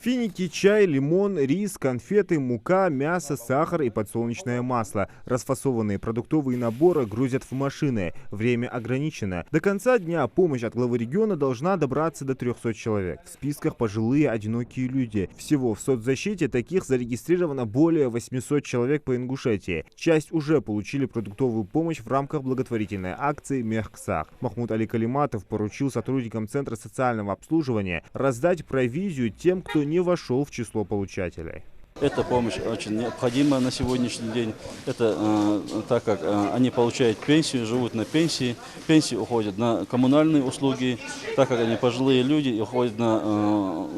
Финики, чай, лимон, рис, конфеты, мука, мясо, сахар и подсолнечное масло. Расфасованные продуктовые наборы грузят в машины. Время ограничено. До конца дня помощь от главы региона должна добраться до 300 человек. В списках пожилые одинокие люди. Всего в соцзащите таких зарегистрировано более 800 человек по Ингушетии. Часть уже получили продуктовую помощь в рамках благотворительной акции «Мехксах». Махмуд Али Калиматов поручил сотрудникам Центра социального обслуживания раздать провизию тем, кто не вошел в число получателей. Эта помощь очень необходима на сегодняшний день. Это так как они получают пенсию, живут на пенсии. Пенсии уходят на коммунальные услуги, так как они пожилые люди, уходят на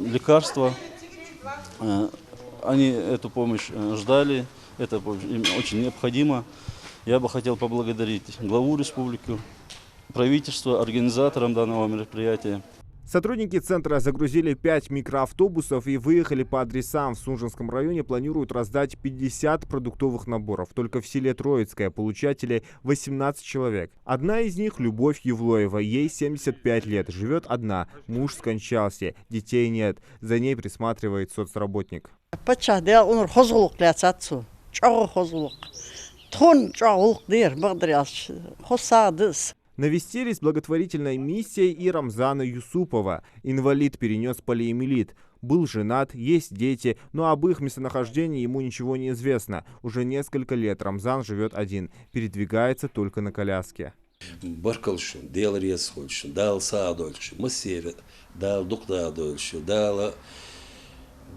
лекарства. Они эту помощь ждали, это им очень необходимо. Я бы хотел поблагодарить главу республики, правительство, организаторам данного мероприятия. Сотрудники центра загрузили 5 микроавтобусов и выехали по адресам. В Сунжинском районе планируют раздать 50 продуктовых наборов. Только в селе Троицкое получатели 18 человек. Одна из них — Любовь Евлоева. Ей 75 лет. Живет одна. Муж скончался. Детей нет. За ней присматривает соцработник. Навестились благотворительной миссией и Рамзана Юсупова. Инвалид перенес полиомиелит. Был женат, есть дети, но об их местонахождении ему ничего не известно. Уже несколько лет Рамзан живет один, передвигается только на коляске.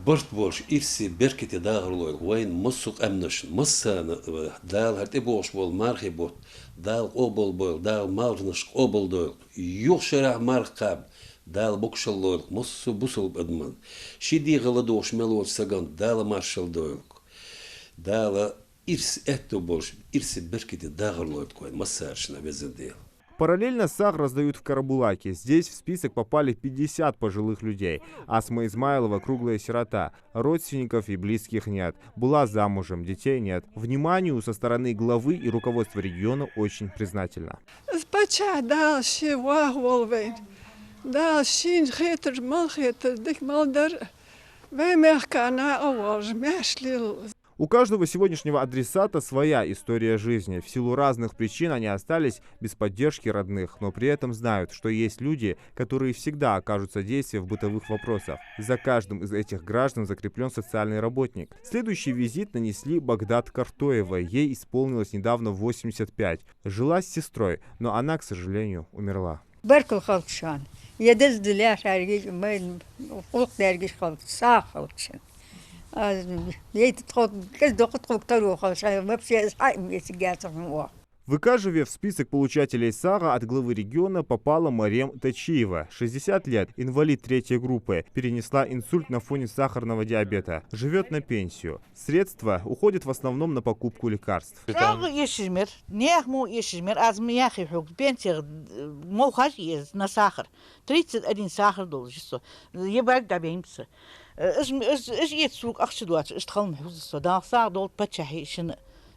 برت بولش إفسي بركة داغرلوي وين مسوق أمنش مسان دال هرتي بوش بول مارخي بوت دال قبل بول دال مارنش قبل دول يوخ شرع مارقاب دال بوكشلوي مسو بوسل بدمن شدي غلدوش ملوش سجن دال مارشل دول دال إفس أتو بولش إفسي بركة داغرلوي كوين مسارشنا بزنديل. Параллельно САГ раздают в Карабулаке. Здесь в список попали 50 пожилых людей. Асма Измайлова — круглая сирота. Родственников и близких нет. Была замужем, детей нет. Вниманию со стороны главы и руководства региона очень признательна. У каждого сегодняшнего адресата своя история жизни. В силу разных причин они остались без поддержки родных, но при этом знают, что есть люди, которые всегда окажут содействие в бытовых вопросах. За каждым из этих граждан закреплен социальный работник. Следующий визит нанесли Багдад Картоевой. Ей исполнилось недавно 85. Жила с сестрой, но она, к сожалению, умерла. В Икажеве в список получателей САГа от главы региона попала Марем Тачиева. 60 лет, инвалид третьей группы, перенесла инсульт на фоне сахарного диабета. Живет на пенсию. Средства уходят в основном на покупку лекарств.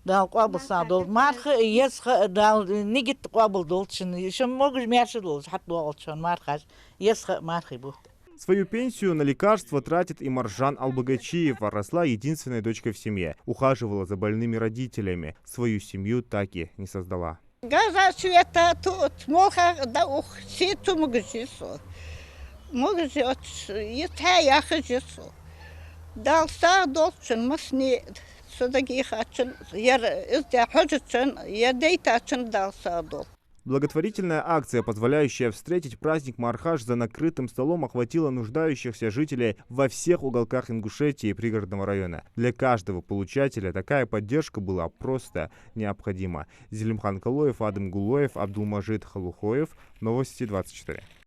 دال قابل صادول مارخ يسخ دال نيجت قابل دولشن يشم موجش ماشي دولش حتى دولشن مارخش يسخ مارخي بوت. Свою пенсию на лекарства тратит и Маржан Албагачиева. Росла единственной дочкой в семье. Ухаживала за больными родителями. Свою семью так и не создала. Благотворительная акция, позволяющая встретить праздник Мархаш за накрытым столом, охватила нуждающихся жителей во всех уголках Ингушетии и пригородного района. Для каждого получателя такая поддержка была просто необходима. Зелимхан Калоев, Адам Гулоев, Абдулмажид Халухоев. Новости 24.